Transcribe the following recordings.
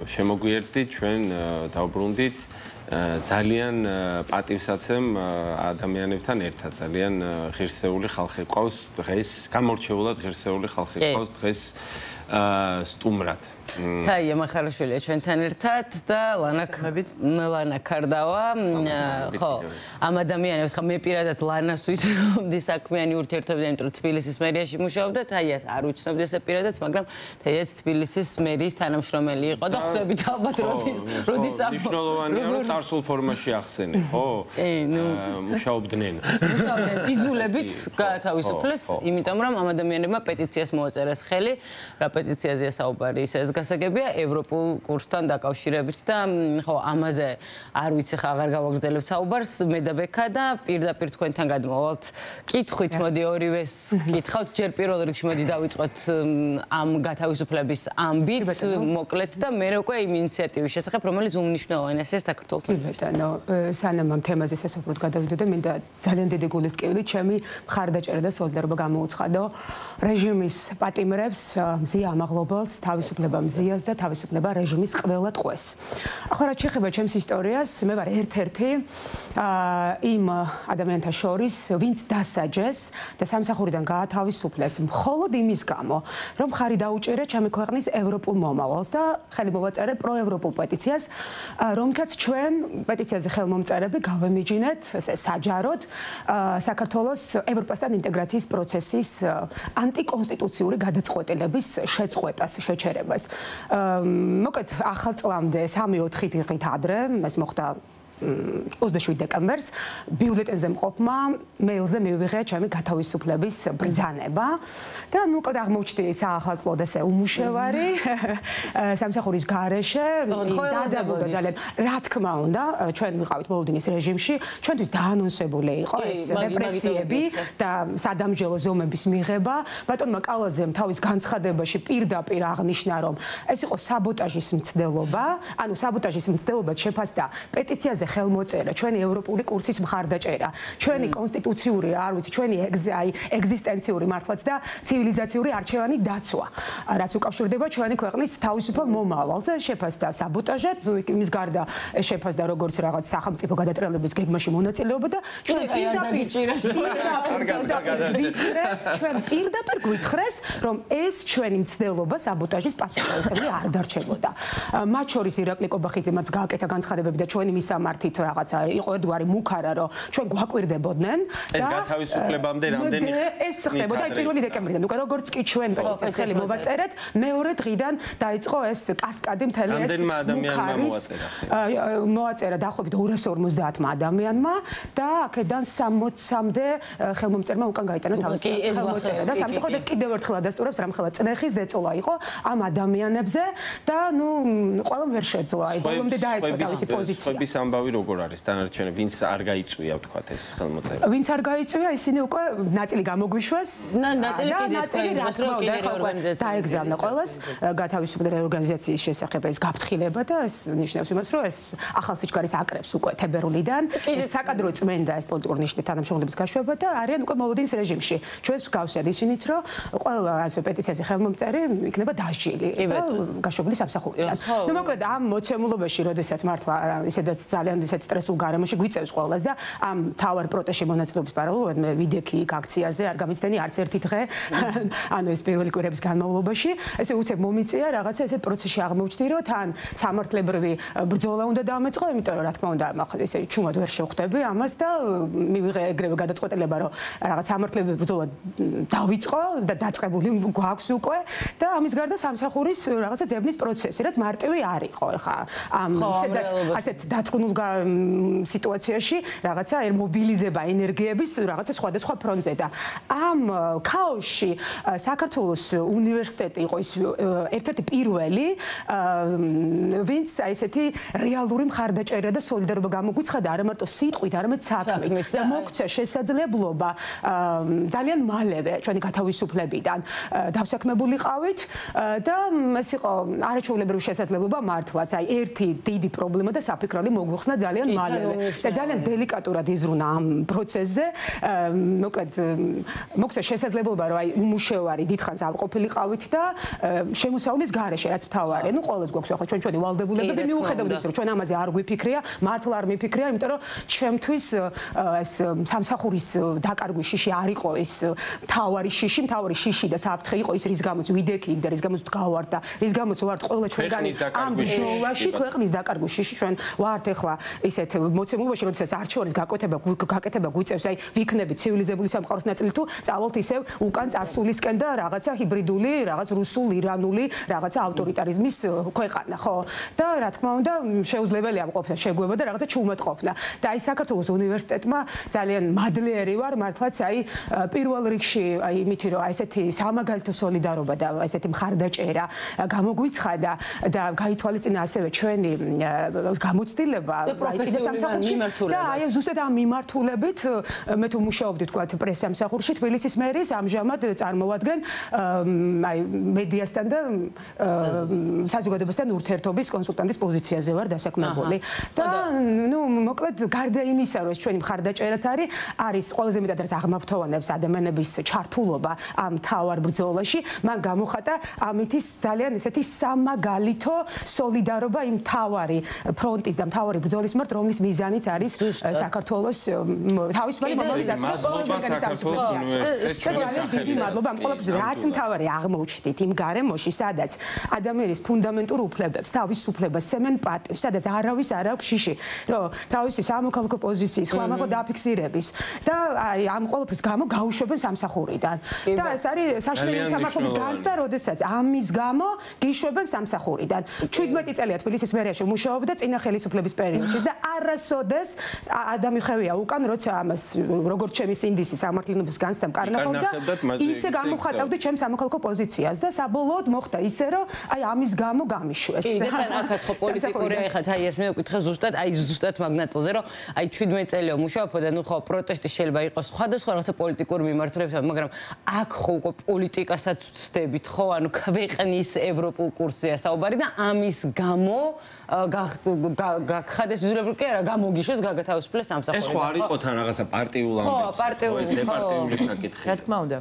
შემოგვიერთდით ჩვენ დავბრუნდით ძალიან პატივსაცემ ადამიანებთან ერთად ძალიან ღირსეული ხალხი ყავს დღეს გამორჩეულად ღირსეული ხალხი ყავს დღეს სტუმრად Თაია მახარაშვილია ჩვენთან ერთად და ლანა ქარდავა ხო ამ ადამიანებს ხა მე პირადად ლანას ვიცნობდი საქმიანი ურთიერთობიდან იმიტომ თბილისის მერიაში მუშაობდა თაიას არ ვიცნობდი ესე პირადად მაგრამ თაიას თბილისის მერიის თანამშრომელი იყო და ხვდებით ალბათ როდის მნიშვნელოვანია რომ წარსულ ფორმაში ახსენე ხო მუშაობდნენ იძულებით გაათავისუფლეს იმიტომ რომ ამ ადამიანებმა პეტიციას მოაწერეს ხელი რა პეტიციაზეა საუბარი ეს გასაგებია ევროპულ კურსთან დაკავშირებით და ხო ამაზე არ ვიცი ხა აღარ გავაგრძელებ საუბარს მე და ბექა და პირდაპირ თქვენთან გადმოვალთ კითხვით მოდი ორივეს კითხავთ ჯერ პირველ რიგში მოდი დავიწყოთ ამ გათავისუფლების ამბით მოკლედ და მე უკვე იმ ინიციატივის შესახებ რომელიც უმნიშვნელოვანესია საქართველოს ანუ სანამ ამ თემაზე სასწაულად გადავიდოდე მინდა ძალიან დიდი გულისკევით ჩემი მხარდაჭერა და სოლიდარობა გამოუცხადო რეჟიმის პატიმრებს მზია ამაღლობელს თავისუფლება მზიას და თავისუფლება რეჟიმის ყველა ტყვეს. ახლა რაც შეეხება ჩემს ისტორიას, მე ვარ ერთ-ერთი იმ ადამიანთა შორის, ვინც დასაჯეს და სამსახურიდან გაათავისუფლეს მხოლოდ იმის გამო, რომ ხარი დაუჭერა ჩემი ქვეყნის ევროპულ მომავალს და ხელი მოვაწერე პროევროპულ პეტიციას, რომლითაც ჩვენ პეტიციაზე ხელმომწერები გავემიჯინეთ საჯაროდ საქართველოს ევროპასთან ინტეგრაციის პროცესის ანტიკონსტიტუციური გადაწყვეტილების შეწყვეტას შეჩერებას. მოკლედ ახალ წლამდე 3-4 დღით ადრე ეს მოხდა 27 დეკემბერს ბიულეტენზე მყოფმა მეილზე მივიღე ჩემი გათავისუფლების ბრძანება და მოკლედ აღმოჩნდი საახალწლო და ესე უმუშევარი სამსახურის გარეშე დაძაბულდა ძალიან რა თქმა უნდა ჩვენ ვიყავით ბოლოდინის რეჟიმში ჩვენთვის დაანონსებული იყო ეს რეპრესიები და სადამჯელო ზომების მიღება ბატონმა კალაძემ თავის განცხადებაში პირდაპირ აღნიშნა რომ ეს იყო საბოტაჟის მცდელობა ანუ საბოტაჟის მცდელობად შეფასდა პეტიციაზე ხელმოწერა ჩვენი ევროპული კურსის მხარდაჭერა ჩვენი კონსტიტუციური არ ვიცი ჩვენი ეგზისტენციური მართლაც და ცივილიზაციური არჩევანის დაცვა რაც უკავშირდება ჩვენი ქვეყნის თავისუფალ მომავალს შეფასდა საბოტაჟად იმის გარდა შეფასდა როგორც რაღაც სახელმწიფო გადატრიალების გეგმაში მონაწილეობა და ჩვენ პირდაპირ გვითხრეს რომ ეს ჩვენი მცდელობა საბოტაჟის პასუხისმგებელი არ დარჩებოდა მათ შორის ირაკლი კობახიძე მას გააკეთა განცხადებები და ჩვენი მისამართით რაღაცა იყო ერთგვარი მუქარა რომ ჩვენ გვაკვირდებოდნენ და ეს გათავისუფლებამდე რამდენი ეს ხდებოდა 1 დეკემბრიდან უკვე როგორც კი ჩვენ პეტიციას ხელი მოვაწერეთ მეორე დღიდან დაიწყო ეს კასკადი მთელი ეს მოაწერა დაახლოებით 250 ადამიანმა და აქედან 60-მდე ხელმომწერმა უკან გაიტანა თავის ხელმოწერა და სამწუხაროდ ეს კიდევ ერთხელ ადასტურებს რამხელა წნეხი ზეწოლა იყო ამ ადამიანებზე და ნუ ყველამ ვერ შეძლო აი ბოლომდე დაეწყო თავისი პოზიცია ეს ამბავი როგორ არის დანარჩენი ვინც არ გაიწვია ვთქვათ ეს ხელმოწერა ვინც არ გაიწვია ისინი უკვე ნაწილი გამოგვიშვეს ნაწილი რა თქმა უნდა ხო დაეგზავნა ყველას გათავისუფლების რეორგანიზაციის შესახებ ეს გაფრთხილება და ეს ნიშნავს იმას რომ ეს ახალ სიჩქარის აკრებს უკვე თებერვლიდან ეს საკადრო წმენდა ეს პოლიტიკური ნიშნით თანამშრომლობის გაშვება და არიან უკვე მოლოდინის რეჟიმში ჩვენს გავსიათ ისინიც რომ ყველა ასე პეტიციაზე ხელმომწერი იქნება დასჯილი და გაშვებული სამსახურიდან ნუ მოკლედ ამ მოცემულობაში როდესაც მართლა ისედაც ძალიან ისეთ სტრესულ გარემოში გვიწევს ყველას და ამ თავარ პროტესტში მონაწილეობის პარალელურად მე ვიდექი იქ აქციაზე არ გამიცდენი არც ერთი დღე ანუ ეს პირველი კვირების განმავლობაში ესე უცებ მომიწია რაღაცა ესე პროცესში აღმოჩნდი რომ თან სამართლებრივი ბრძოლა უნდა დამეწყო იმიტომ რომ რა თქმა უნდა ესე ჩუმად ვერ შევხვდები ამას და მივიღე ეგრევე გადაწყვეტილება რომ რაღაც სამართლებრივი ბრძოლა დავიწყო და დაწყებული გვაქვს უკვე და ამის გარდა სამსახურის რაღაცა ძებნის პროცესი რაც მარტივი არ იყო ხა ამ ისედაც ასეთ დათრგუნულ სიტუაციაში რაღაცა მობილიზება ენერგიების რაღაცა სხვადასხვა ფრონტზე და ამ ქაოსში საქართველოს უნივერსიტეტი იყო ის ერთ-ერთი პირველი ვინც აი ესეთი რეალური მხარდაჭერა და სოლიდარობა გამოგვიცხადა არა მარტო სიტყვით არამედ საქმით და მოგვცა შესაძლებლობა ძალიან მალევე ჩვენი გათავისუფლებიდან დავსაქმებულიყავით და ეს იყო არაჩვეულებრივი შესაძლებლობა მართლაც აი ერთი დიდი პრობლემა და საფიქრალი მოგვიხსნა ძალიან მალევე და ძალიან დელიკატურად იზრუნა ამ პროცესზე. მოკლედ მოგცა შესაძლებლობა რომ აი უმუშევარი დიდხანს ავყოფილიყავით და შემოსავლის გარეშე რაც მთავარია. ნუ ყოველს გვაქვს ახლა ჩვენი ვალდებულებები მიუხედავად იმისა რომ ჩვენ ამაზე არ გვიფიქრია, მართლა არ მიფიქრია, იმიტომ რომ ჩემთვის ეს სამსახურის დაკარგვის შიში არ იყო ეს მთავარი შიში და საფრთხე იყო ის რის გამოც ვიდექი და რის გამოც გავართ და რის გამოც ვართ ყველა ჩვენგანი ამ ბრძოლაში ქვეყნის დაკარგვის შიში ჩვენ ვართ ახლა ისეთ მოცემულობაში როდესაც არჩევანის გაკეთება გვიწევს აი ვიქნებით ცივილიზებული სამყაროს ნაწილი თუ წავალთ ისევ უკან წარსულისკენ და რაღაცა ჰიბრიდული რაღაც რუსულ ირანული რაღაცა ავტორიტარიზმის ქვეყანა ხო და რა თქმა უნდა შეუძლებელია ამ ყოფნა შეგვება და რაღაცა ჩუმეტყოფნა და აი საქართველოს უნივერსიტეტმა ძალიან მადლიერი ვარ მართლაც აი პირველ რიგში აი იმითი რომ აი ესეთი სამაგალითო სოლიდარობა და ესეთი მხარდაჭერა გამოგვიცხადა და გაითვალისწინა ასევე ჩვენი გამოცდილება აი წინა სამსახურში და აი ზუსტად ამ მიმართულებით მე თუ მუშაობდი თქვათ პრეს სამსახურში თბილისის მერის ამჟამად წარმოვადგენ აი მედიასთან და საზოგადოებასთან ურთიერთობის კონსულტანტის პოზიციაზე ვარ დასაქმებული და ნუ მოკლედ გარდა იმისა რომ ეს ჩვენი მხარდაჭერაც არის ყველაზე მეტად რაც აღმაფრთოვანებს ადამიანების ჩართულობა ამ თავარ ბრძოლაში მან გამოხატა ამითის ძალიან ესეთი სამაგალითო სოლიდარობა იმ თავარი ფრონტის და მთავარი ბრძოლის მიმართ რომლის მიზანიც არის საქართველოს თავისუფალი მობილიზაცია დიდი მადლობა ამ ყველაფერს რაც მთავარი აღმოჩნდით იმ გარემოში სადაც ადამიანის ფუნდამენტურ უფლებებს თავისუფლებას ცემენ პატივს სადაც არავის არ აქვს შიში რომ თავისი სამოქალაქო პოზიციის ხმამაღლა დაფიქსირების და აი ამ ყველაფრის გამო გაუშვებენ სამსახურიდან და ეს არის საშინელი სამართლის განცდა როდესაც ამის გამო გიშვებენ სამსახურიდან 17 წელია თბილისის მერიაში მუშაობდა წინა ხელისუფლების პერიოდში და არასოდეს ადამიხევია უკან როცა ამას როგორც ჩემი სინდისი სამართლიანობის განცდამ კარნახობდა ისე გამოხატავდი ჩემს სამოქალაქო პოზიციას და საბოლოოდ მოხდა ისე რომ აი ამის გამო გამიშვეს და ახაც ხო პოლიტიკურია ეხლა აი ეს მე ვკითხე ზუსტად აი ზუსტად მაგნატოზე რომ აი 17 წელია მუშაობ და ნუ ხო პროტესტი შეიძლება იყოს სხვადასხვა რაღაცა პოლიტიკური მიმართულებისგან მაგრამ აქ ხო უკვე პოლიტიკასაც ვცდებით ხო ანუ ქვეყნის ევროპულ კურსზეა საუბარი და ამის გამო გახადეს იზოლებული კი არა გამოგიშვეს გაგათავისუფლეს სამსახური ეს ხო არ იყო თან რაღაცა პარტიულ ამბებს ეს პარტიული საკითხი რა თქმა უნდა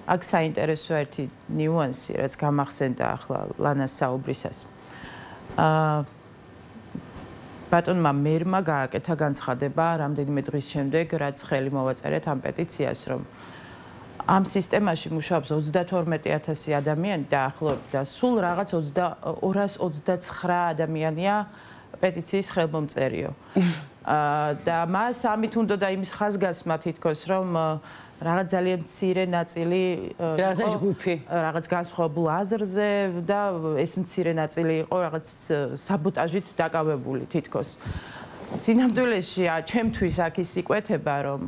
აქ საინტერესო ერთი ნიუანსი რაც გამახსენდა ახლა ლანას საუბრისას ბატონმა მერმა გააკეთა განცხადება რამდენიმე დღის შემდეგ რაც ხელი მოვაწერეთ ამ პეტიციას რომ ამ სისტემაში მუშაობს 32000 ადამიანი დაახლოებით და სულ რაღაც 229 ადამიანია პეტიციის ხელმომწერიო და მას ამით უნდოდა იმის ხაზგასმა თითქოს რომ რაღაც ძალიან მცირე ნაწილი რაღაცა ჯგუფი რაღაც განსხვავებულ აზრზე და ეს მცირე ნაწილი იყო რაღაც საბოტაჟით დაკავებული თითქოს სინამდვილეში ჩემთვის აქ ის იკვეთება რომ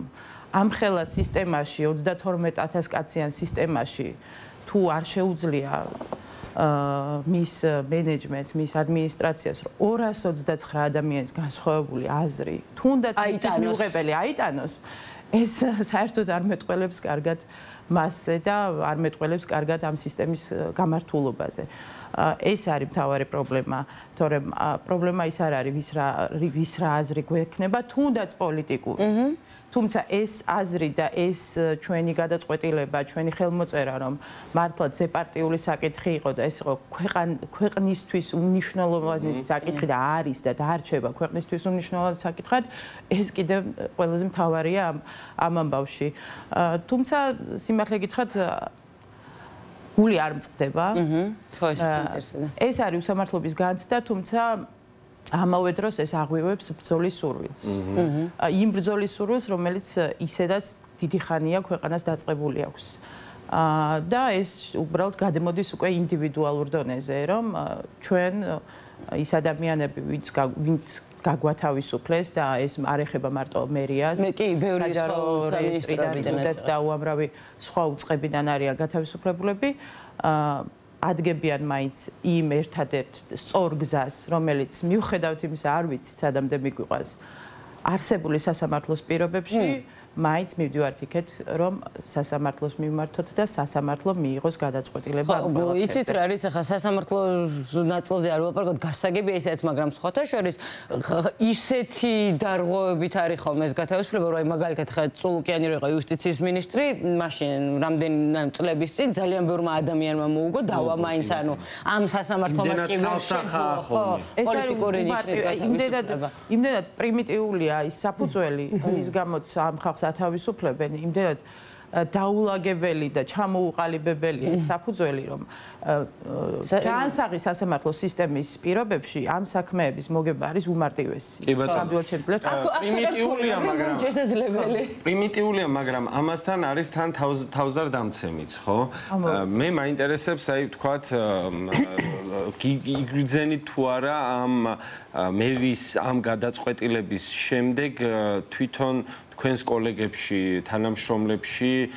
ამ ხელა სისტემაში 32000 კაციან სისტემაში თუ არ შეუძლია მის მენეჯმენტს, მის ადმინისტრაციას 229 ადამიანის განსხვავებული აზრი თუნდაც ის მიუღებელი აიტანოს ეს საერთოდ არ მეტყველებს კარგად მასზე და არ მეტყველებს კარგად ამ სისტემის გამართულობაზე. ეს არის მთავარი პრობლემა, თორემ პრობლემა ის არ არის ვის რა აზრი გვექნება, თუნდაც პოლიტიკური. თუმცა ეს აზრი და ეს ჩვენი გადაწყვეტილება, ჩვენი ხელმოწერა, რომ მართლაც ზეპარტიული საკითხი იყო და ეს იყო ქვეყნისთვის უმნიშვნელოვანესი საკითხი და არის და დარჩება ქვეყნისთვის უმნიშვნელოვანესი საკითხად, ეს კიდევ ყველაზე მთავარია ამ ამბავში. თუმცა სიმართლე გითხრათ, გული არ მწყდება. ეს არის უსამართლობის განცდა, თუმცა ამავე დროს ეს აღვივებს ბრძოლის სურვილს. იმ ბრძოლის სურვილს, რომელიც ისედაც დიდი ხანია ქვეყანას დაწყებული აქვს. და ეს უბრალოდ გადმოდის უკვე ინდივიდუალურ დონეზე, რომ ჩვენ ის ადამიანები, ვინც გაგვათავისუფლეს და ეს არ ეხება მარტო მერიას, საჯარო რეესტრიდან და უამრავი სხვა უწყებიდან არიან გათავისუფლებულები, ადგებიან მაინც იმ ერთადერთ სწორ გზას, რომელიც მიუხედავად იმისა არ ვიცით, სადამდე მიგვიყვას არსებული სასამართლოს პირობებში მაინც მივდივართ იქეთ, რომ სასამართლოს მივმართოთ და სასამართლო მიიღოს გადაწყვეტილება ამ ყველაფერზე. იცით რა არის ახლა სასამართლოს ნაწილზე არ ვილაპარაკოთ, გასაგებია ისეც, მაგრამ სხვათა შორის ისეთი დარღვევებით არის ხოლმე ეს გათავისუფლება, რომ მაგალითად ხა წულუკიანი რო იყო იუსტიციის მინისტრი, მაშინ რამდენი წლების წინ ძალიან ბევრმა ადამიანმა მოუგო დავა მაინც ანუ ამ სასამართლო მაჩვენებლებს პოლიტიკური ნიშნება. იმდენად პრიმიტიულია ის საფუძველი, ის გამოც ამ ხალხს ათავისუფლებენ, იმდენად დაულაგებელი და ჩამოუყალიბებელია ის საფუძველი, რომ ჯანსაღი სასამართლო სისტემის პირობებში ამ საქმეების მოგება არის უმარტივესი. ნამდვილად შემიძლია. პრიმიტიულია, მაგრამ შესაძლებელი. პრიმიტიულია, მაგრამ ამასთან არის თან თავზარდამცემიც, ხო? მე მაინტერესებს, აი ვთქვათ, იგრძენით თუ არა ამ მერის ამ გადაწყვეტილების შემდეგ თვითონ თქვენს კოლეგებში, თანამშრომლებში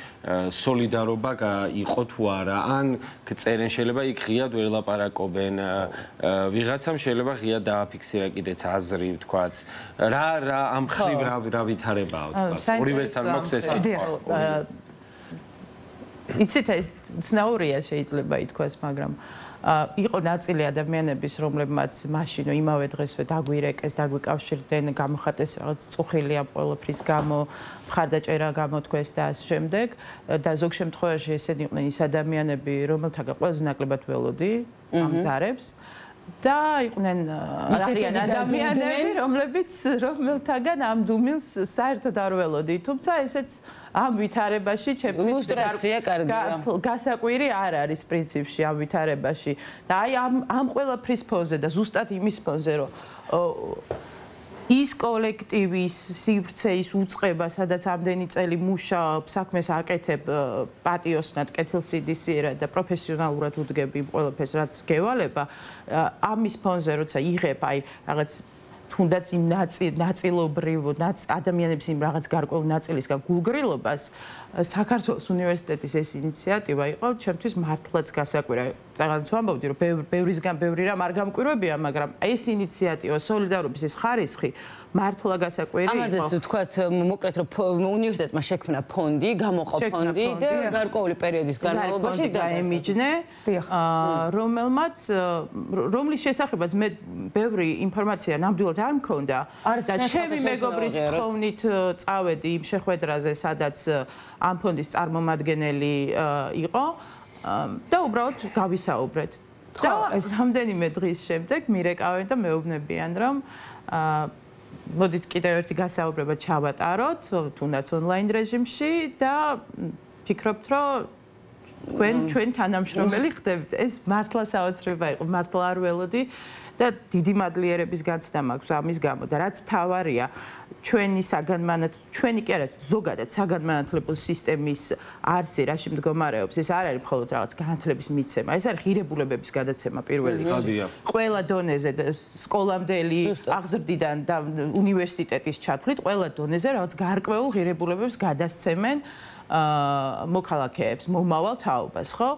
სოლიდარობა იყო თუ არა, ან წერენ შეიძლება იქ ღიად ვერ ლაპარაკობენ, ვიღაცამ შეიძლება ღიად დააფიქსირა კიდეც აზრი, ვთქვათ, რა ამ ხრივ რა ვითარებაა, ვთქვათ, ორივესთან მაქვს ეს კითხვა. იცით ეს ცნაურია შეიძლება ითქვას, მაგრამ იყო ნაწილი ადამიანების, რომლებმაც მაშინ იმავე დღესვე დაგვირეკეს, დაგვიკავშირდნენ, გამოხატეს რაღაც წუხილი ამ ყველაფრის გამო, მხარდაჭერა გამოთქვეს და ამ შემდეგ და ზოგ შემთხვევაში ესენი იყვნენ ის ადამიანები, რომელთაგან ყველაზე ნაკლებად ველოდი ამ ზარებს და იყვნენ არიან ადამიანები, რომელთაგან ამ დუმილს საერთოდ არ ველოდი, თუმცა ესეც ამ ვითარებაში ილუსტრაცია კარგია. გასაკვირი არ არის პრინციპში ამ ვითარებაში. და აი ამ ყველაფრის ფონზე და ზუსტად იმის ფონზე, რომ ის კოლექტივის სივრცე, ის უწყება, სადაც ამდენი წელი მუშაობ, საქმეს აკეთებ პატიოსნად, კეთილსინდისიერად და პროფესიონალურად უდგები იმ ყველაფერს, რაც გევალება, ამის ფონზე, როცა იღებ აი რაღაც თუნდაც იმ ნაწილობრივ ადამიანების იმ რაღაც გარკვეულ ნაწილისგან გულგრილობას საქართველოს უნივერსიტეტის ეს ინიციატივა იყო ჩემთვის მართლაც გასაკვირი. წაღანც ვამბობდი, რომ ბევრისგან ბევრი რამ არ გამკვირვებია, მაგრამ ეს ინიციატივა, სოლიდარობის ეს ხარისხი მართლა გასაკვირი იყო. ამაზეც ვთქვათ, მოკლედ რომ უნივერსიტეტმა შექმნა ფონდი, გამოყო ფონდი და გარკვეული პერიოდის განმავლობაში დაემიჯნე, რომლის შესახებაც მე ბევრი ინფორმაცია ნამდვილად არ მქონდა და ჩემი მეგობრის თხოვნით წავედი იმ შეხვედრაზე, სადაც ამ ფონდის წარმომადგენელი იყო და უბრალოდ გავისაუბრეთ. და რამდენიმე დღის შემდეგ მირეკავენ და მეუბნებიან, რომ მოდით კიდევ ერთი გასაუბრება ჩავატაროთ, თუნდაც ონლაინ რეჟიმში და ფიქრობთ, რომ ჩვენ თანამშრომელი ხდებით. ეს მართლა საოცრება იყო, მართლა არ ველოდი და დიდი მადლიერების გაცდა მაქვს ამის გამო და რაც მთავარია, ჩვენი კი არა, ზოგადად საგანმანათლებლო სისტემის არსი რაში მდგომარეობს, ეს არ არის მხოლოდ რაღაც განათლების მიცემა, ეს არის ღირებულებების გადაცემა პირველ რიგში. ყველა დონეზე, სკოლამდელი აღზრდიდან და უნივერსიტეტის ჩათვლით, ყველა დონეზე რაღაც გარკვეულ ღირებულებებს გადასცემენ მოქალაქეებს, მომავალ თაობას, ხო?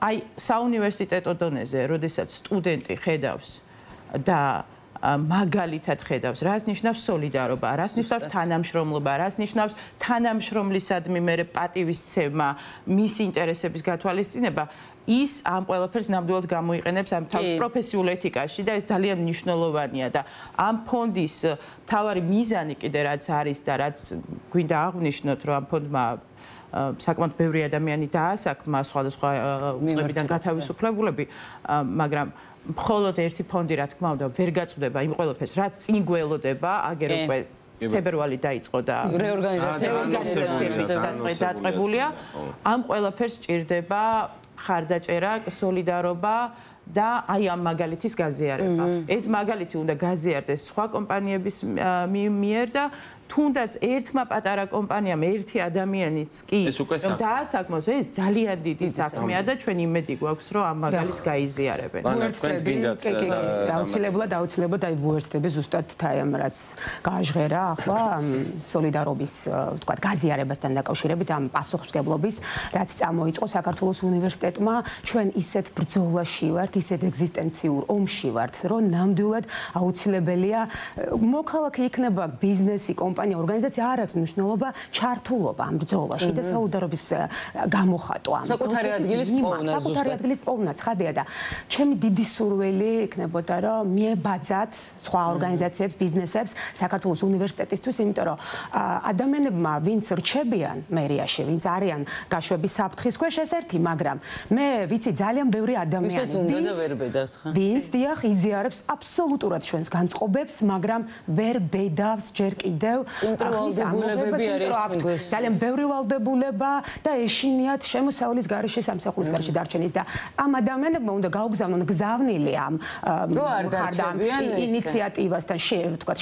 აი საუნივერსიტეტო დონეზე, როდესაც სტუდენტი ხედავს და მაგალითად ხედავს, რას ნიშნავს სოლიდარობა, რას ნიშნავს თანამშრომლობა, რას ნიშნავს თანამშრომლისადმი მერე პატივისცემა, მის ინტერესების გათვალისწინება, ის ამ ყველაფერს ნამდვილად გამოიყენებს ამ თავს პროფესიულ ეთიკაში და ეს ძალიან მნიშვნელოვანია და ამ ფონდის მთავარი მიზანი კიდე რაც არის და რაც გვინდა აღვნიშნოთ, რომ ამ ფონდმა საკმაოდ ბევრი ადამიანი დაასაქმა სხვადასხვა უწყებიდან გათავისუფლებულები, მაგრამ მხოლოდ ერთი ფონდი, რა თქმა უნდა, ვერ გაწვდება იმ ყველაფერს, რაც წინ გველოდება, აგერ უკვე თებერვალი დაიწყო და რეორგანიზაციების დაწყებულია. ამ ყველაფერს ჭირდება ხარდაჭერა, სოლიდარობა და აი ამ მაგალითის გაზიარება. ეს მაგალითი უნდა გაზიარდეს სხვა კომპანიების მიერ და თუნდაც ერთმა პატარა კომპანიამ ერთი ადამიანიც კი რომ დაასაქმოს, ეს ძალიან დიდი საქმეა და ჩვენ იმედი გვაქვს, რომ ამ მაგალითს გაიზიარებენ. აუცილებლად აი ვუერთდები ზუსტად თაიმ რაც გააჟღერა ახლა სოლიდარობის ვთქვათ გაზიარებასთან დაკავშირებით ამ პასუხისმგებლობის რაც წამოიწყო საქართველოს უნივერსიტეტმა, ჩვენ ისეთ ბრძოლაში ვართ, ისეთ ეგზისტენციურ ომში ვართ, რომ ნამდვილად აუცილებელია მოქალაქე იქნება ბიზნესი, კომპანია კომპანია, ორგანიზაცია არ აქვს მნიშვნელობა ჩართულობა ამ ბრძოლაში და სოლიდარობის გამოხატვა ამ პროცესის მიმართ. საკუთარი ადგილის პოვნა ცხადია და ჩემი დიდი სურვილი იქნებოდა რომ მიებაძათ სხვა ორგანიზაციებს, ბიზნესებს საქართველოს უნივერსიტეტისთვის, იმიტომ რომ ადამიანებმა ვინც რჩებიან მერიაში, ვინც არიან გაშვების საფრთხის ქვეშ ეს ერთი, მაგრამ მე ვიცი ძალიან ბევრი ადამიანი, ვინც დიახ იზიარებს აბსოლუტურად ჩვენს განწყობებს, მაგრამ ვერ ბედავს ჯერ კიდევ ახლის ამოღებას, ძალიან ბევრი ვალდებულება და ეშინიათ შემოსავლის გარეშე სამსახურის გარეშე დარჩენის და ამ ადამიანებმა უნდა გაუგზავნონ გზავნილი ამ ხარდამ ინიციატივასთან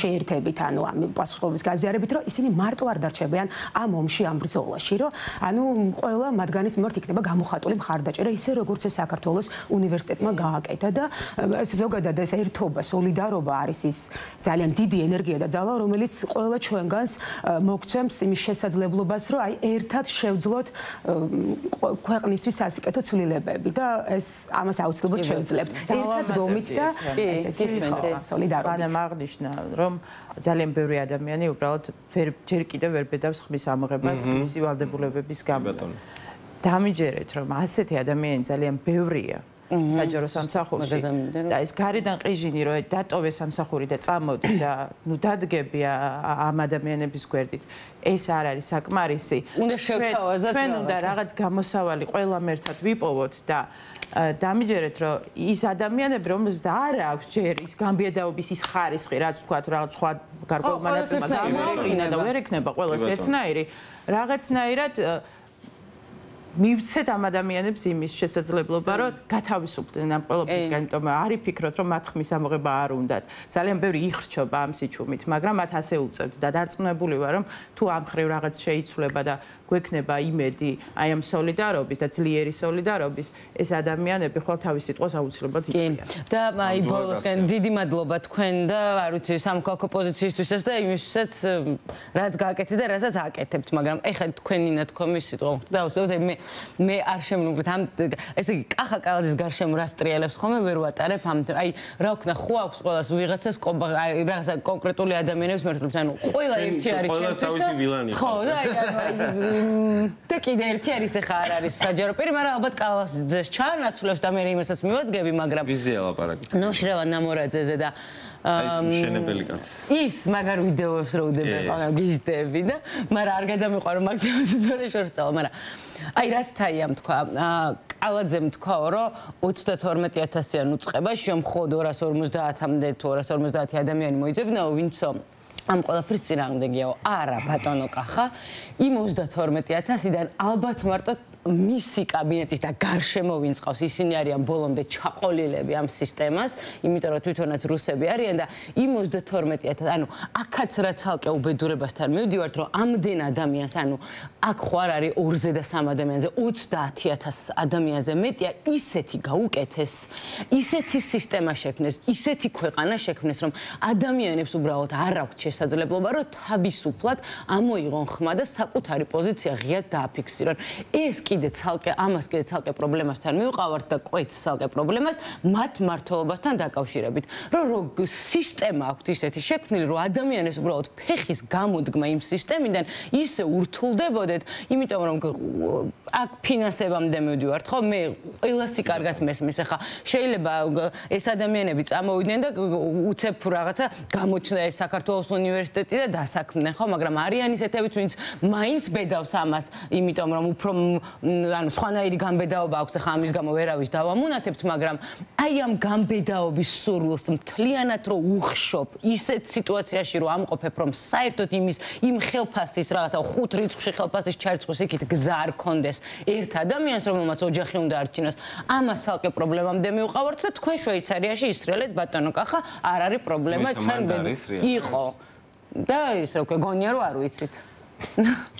შეერთებით, ანუ ამ პასუხისმგებლობის გაზიარებით, რომ ისინი მარტო არ დარჩებიან ამ ომში, ამ ბრძოლაში, რომ ანუ ყველა მათგანის მიმართ იქნება გამოხატული მხარდაჭერა, ისე როგორც ეს საქართველოს უნივერსიტეტმა გააკეთა და ზოგადად ეს ერთობა, სოლიდარობა არის ის ძალიან დიდი ენერგია და ძალა, რომელიც ყველა ჩვენგანს მოგცემს იმის შესაძლებლობას, რომ აი ერთად შევძლოთ ქვეყნისთვის სასიკეთო ცვლილებები და ეს ამას აუცილებლად შევძლებთ. ერთად გომით და ესეთი სოლიდარობით. აღნიშნა, რომ ძალიან ბევრი ადამიანი უბრალოდ ჯერ კიდევ ვერ ბედავს ხმის ამოღებას მისი ვალდებულებების გამო. დამიჯერეთ, რომ ასეთი ადამიანი ძალიან ბევრია საჯარო სამსახურში და ეს გარედან ყიჟინი რომ დატოვე სამსახური და წამოდი და ნუ დადგები ამ ადამიანების გვერდით, ეს არ არის საკმარისი. უნდა შევთავაზოთ ჩვენ უნდა რაღაც გამოსავალი ყველამ ერთად ვიპოვოთ და დამიჯერეთ, რომ ის ადამიანები, რომელსაც არ აქვს ჯერ ის გამბიედაობის ის ხარისხი, რაც თქვათ, რაღაც სხვა გარკვეულ მონაწილეობა გამოიყენა და ვერ ექნება ყველას ერთნაირი, რაღაცნაირად მივცეთ ამ ადამიანებს იმის შესაძლებლობა, რომ გათავისუფლდნენ ამ ყველაფრისგან, იმიტომ რომ არ იფიქროთ, რომ მათ ხმის ამოღება არ უნდათ. ძალიან ბევრი იხრჩობა ამ სიჩუმით, მაგრამ მათ ასე უწევთ და დარწმუნებული ვარ, რომ თუ ამ ხრივ რაღაც შეიცვლება და გვექნება იმედი აი ამ სოლიდარობის და ძლიერი სოლიდარობის, ეს ადამიანები ხოლმე თავის სიტყვას აუცილებლად იტყვიან. და აი ბოლოსკენ დიდი მადლობა თქვენ და არ ვიცი სამოქალაქო პოზიციისთვისაც და იმისთვისაც რაც გააკეთეთ და რასაც აკეთებთ, მაგრამ ეხლა თქვენი ნათქვამის სიტყვა და აუცილებლად მე არ შემნუგრეთ ამ ესე იგი კახა კალაძის გარშემო რას ტრიალებს ხოლმე ვერ ვატარებ ამ აი რა ვქნა ხო აქვს ყველას ვიღაცას აი რაღაცა კონკრეტული ადამიანებს მართლობს ანუ ყველა ერთი არის ჩემთვის ხო და აი და კიდე ერთი არის ახლა არ არის საჯარო პირი, მაგრამ ალბათ კალაძეს ჩაანაცვლებს და მე იმასაც მივადგები, მაგრამ ვიზია ლაპარაკი. ნოშრევა ნამორაძეზე და ის მშენებელი კაცი. ის მაგარ ვიდეოებს რო უდებია ყველა გიჟდები და მაგრამ არ გადამიყვარო მაგ თემაზე თორე შორს წავა, მაგრამ აი რაც თაიამ თქვა, კალაძემ თქვა, რომ 32000-იან უწყებაში მხოლოდ 250-მდე თუ 250 ადამიანი მოიძებნაო, ვინცო ამ ყველაფრის წინააღმდეგიაო. არა, ბატონო კახა, იმ 32,000-დან ალბათ მარტო მისი კაბინეტის და გარშემო ვინც ყავს, ისინი არიან ბოლომდე ჩაყოლილები ამ სისტემას, იმიტომ რომ თვითონაც რუსები არიან და იმ 32,000, ანუ აქაც რა ცალკე უბედურებასთან მივდივართ, რომ ამდენ ადამიანს, ანუ აქ ხო არ არის 2-ზე და 3 ადამიანზე, 30,000 ადამიანზე მეტია, ისეთი გაუკეთეს, ისეთი სისტემა შექმნეს, ისეთი ქვეყანა შექმნეს, რომ ადამიანებს უბრალოდ არ აქვს შესაძლებლობა, რომ თავისუფლად ამოიღონ ხმა და საკუთარი პოზიცია ღიად დააფიქსირონ. ეს კიდე ცალკე ამას კიდე ცალკე პრობლემასთან მივყავართ და ყვეთს ცალკე პრობლემას მათ მართლობასთან დაკავშირებით. რომ სისტემა აქვს ისეთი შექმნილი, რომ ადამიანებს უბრალოდ ფეხის გამოდგმა იმ სისტემიდან ისე ურთულდებოდეთ, იმიტომ რომ აქ ფინანსებამდე მივდივართ, ხო? მე ყველასი კარგად მესმის, ახლა შეიძლება ეს ადამიანები წამოვიდნენ და უცებ რაღაცა გამოჩნდა ეს საქართველოს უნივერსიტეტი და დასაქმდნენ, ხო? მაგრამ არიან ისეთებიც, ვინც მაინც ბედავს ამას, იმიტომ რომ უფრო ანუ სხვანაირი გამბედაობა აქვს, ახლა ამის გამო ვერავის დავამუნათებთ, მაგრამ აი ამ გამბედაობის სურვილს მთლიანად რო უხშობ ისეთ სიტუაციაში რო ამყოფებ, რომ საერთოდ იმ ხელფასის რაღაცა 5 რიცხვში ხელფასის ჩარიცხვის იქით გზა არ კონდეს ერთ ადამიანს, რომელმაც ოჯახი უნდა არჩინოს, ამას ცალკე პრობლემამდე მივყავართ და თქვენ შვეიცარიაში ისრელეთ ბატონო კახა, არ არის პრობლემა, ჩვენ იყო და ის რა გონია რომ არ ვიცით.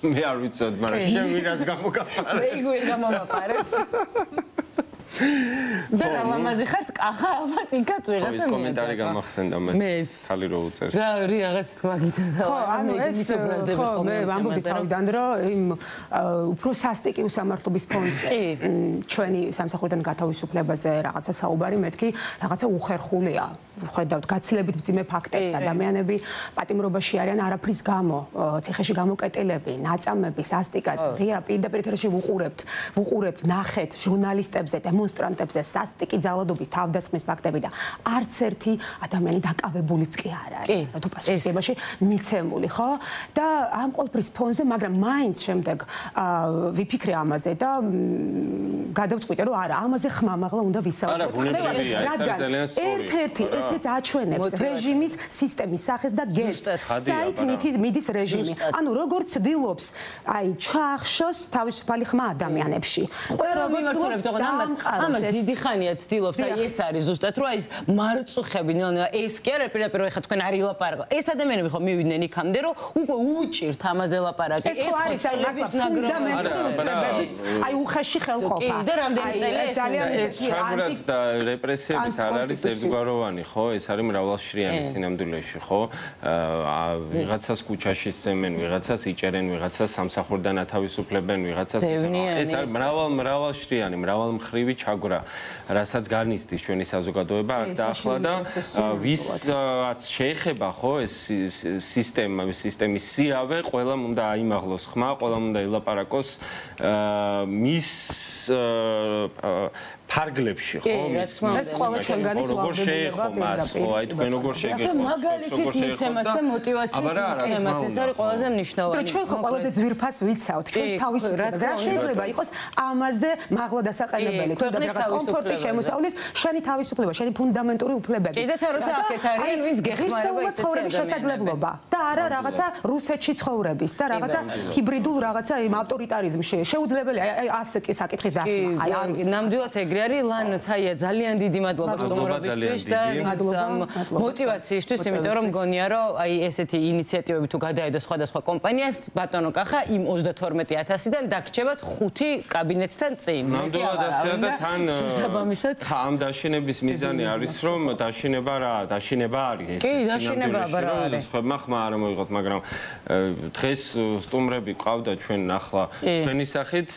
მე არ ვიცოდ, მაგრამ შენ ვინას გამოგაფარებს? მე იგივე გამომაფარებს. და რა მამაზი ხართ კახა ამათ იქაც ვიღაცა ეს კომენტარი გამახსენდა მეც ხალი რო უწერს. რა რაღაც თქვა გითხრა. ხო, ანუ ეს ხო, მე ვამბობდი თავიდან რომ იმ უფრო სასტიკი უსამართლობის ფონზე ჩვენი სამსახურიდან გათავისუფლებაზე რაღაცა საუბარი მეთქი რაღაცა უხერხულია. ვხედავთ გაცილებით მძიმე ფაქტებს, ადამიანები პატიმრობაში არიან არაფრის გამო, ციხეში გამოკეტილები, ნაწამები, სასტიკად, ღია პირდაპირ ეთერში ვუყურებთ, ნახეთ ჟურნალისტებზე, დემონსტრანტებზე სასტიკი ძალადობის თავდასხმის ფაქტები და არც ერთი ადამიანი დაკავებულიც კი არ არის. თუ პასუხისმგებაში მიცემული, ხო? და ამ ყველაფრის ფონზე, მაგრამ მაინც შემდეგ ვიფიქრე ამაზე და გადავწყვიტე, რომ არა, ამაზე ხმამაღლა უნდა ვისაუბროთ. რადგან ერთ-ერთი ესეც აჩვენებს რეჟიმის სისტემის სახეს და გესს. საით მიდის რეჟიმი. ანუ როგორც ცდილობს, აი, ჩაახშოს თავისუფალი ხმა ადამიანებში. როგორც ცდილობს ამას დიდი ხანია ცდილობს, აი ეს არის ზუსტად, რომ აი ეს მარწუხები, ეს კი არა პირდაპირ ხა თქვენ არ ილაპარაკო. ეს ადამიანები ხო მივიდნენ იქამდე, რომ უკვე უჭირთ ამაზე ლაპარაკი. ეს ხო არის აი ფუნდამენტური უფლებების აი უხეში ხელყოფა. კი, და რამდენი წელი ეს ძალიან ისეთი ჩაგვრას და რეპრესიების არ არის ერთგვაროვანი, ხო? ეს არის მრავალშრიანი სინამდვილეში, ხო? ვიღაცას ქუჩაში სცემენ, ვიღაცას იჭერენ, ვიღაცას სამსახურიდან ათავისუფლებენ, ვიღაცას ეს არის მრავალშრიანი, მრავალმხრივი ჩაგვრა, რასაც განიცდის ჩვენი საზოგადოება აქ და ახლა და ვისაც შეეხება, ხო, ეს სისტემის სიავე, ყველამ უნდა აიმაღლოს ხმა, ყველამ უნდა ილაპარაკოს მის ფარგლებში, ხო? ეს ყველა ჩვენგანის ვალდებულება მას, ხო, აი თქვენ როგორ შეგეხოთ? მაგალითის მიცემაც და მოტივაციის მიცემაც ეს არის ყველაზე მნიშვნელოვანი. რომ ჩვენ ხო ყველაზე ძვირფას ვიცავთ, ჩვენს თავისუფლებას. რა შეიძლება იყოს ამაზე მაღლა დასაყენებელი, თუ რაღაც კომფორტი შემოსავლის, შენი თავისუფლება, შენი ფუნდამენტური უფლებები. კიდეც როცა აქეთ არიან, ვინც გეხმარება ისე ცხოვრების შესაძლებლობა და არა რაღაცა რუსეთში ცხოვრების და რაღაცა ჰიბრიდულ რაღაცა იმ ავტორიტარიზმში. შეუძლებელია აი ასე საკითხის დასმა. აი არის ნამდვილად ეგრე არის ლან თაია ძალიან დიდი მადლობა სტუმრობისთვის და მოტივაციისთვის, იმიტომ რომ მგონია რომ აი ესეთი ინიციატივები თუ გადაედო სხვადასხვა კომპანიას ბატონო კახა იმ 32000-დან დაგრჩებათ 5 კაბინეტთან წინ. ნამდვილად ასეა და თან შესაბამისად ამ დაშინების მიზანი არის რომ დაშინება არის ეს. კი, დაშინება რა არის. ხმა არ მოიღოთ, მაგრამ დღეს სტუმრები ყავდა ჩვენ ახლა თქვენი სახით,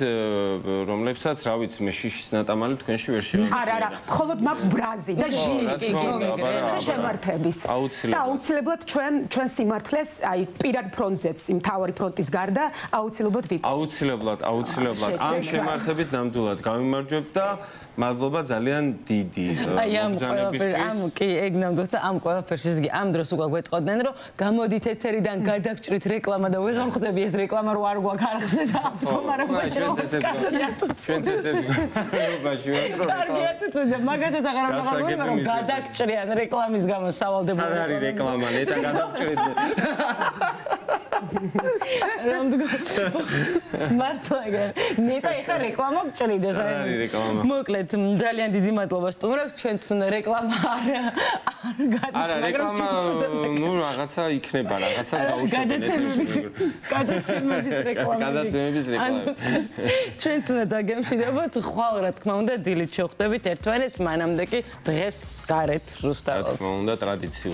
რომლებსაც რა ვიცი მე შიშის ნატამალი თქვენში ვერ შევიდა. არა, მხოლოდ მაქვს ბრაზი და ჟილი ჯონის და შემართების. და აუცილებლად ჩვენ სიმართლეს აი პირად ფრონტზეც იმ თავარი ფრონტის გარდა აუცილებლად ვიპოვოთ. აუცილებლად ამ შემართებით ნამდვილად გამიმარჯვებ და მადლობა ძალიან დიდი. აი ამ ყველაფერს ისე ამ დროს უკვე გვეტყოდნენ რომ გამოდით ეთერიდან გადაგჭრით რეკლამა და ვეღარ ხვდები ეს რეკლამა რო არ გვაქვს არხზე და ამ მდგომარეობაში რომ ჩვენ ესეთი კარგია თუ წუნდა მაგასაც აღარ ამბობენ რომ გადაგჭრიან რეკლამის გამო სავალდებულო არ არის რეკლამა ნეტა გადაგჭრით მართლა ნეტა ეხა რეკლამა გჭრიდეს მოკლედ ძალიან დიდი მადლობა სტუმრებს ჩვენც რეკლამა არ გადაწყდა არა რეკლამა ნუ რაღაცა იქნება რაღაცას გაუშვებთ გადაცემების რეკლამა ჩვენც უნდა დაგემშვიდობოთ ხვალ რა თქმა უნდა დილით შევხვდებით ერთმანეთს მანამდე კი დღეს გარეთ რუსთაველს რა თქმა უნდა ტრადიციულად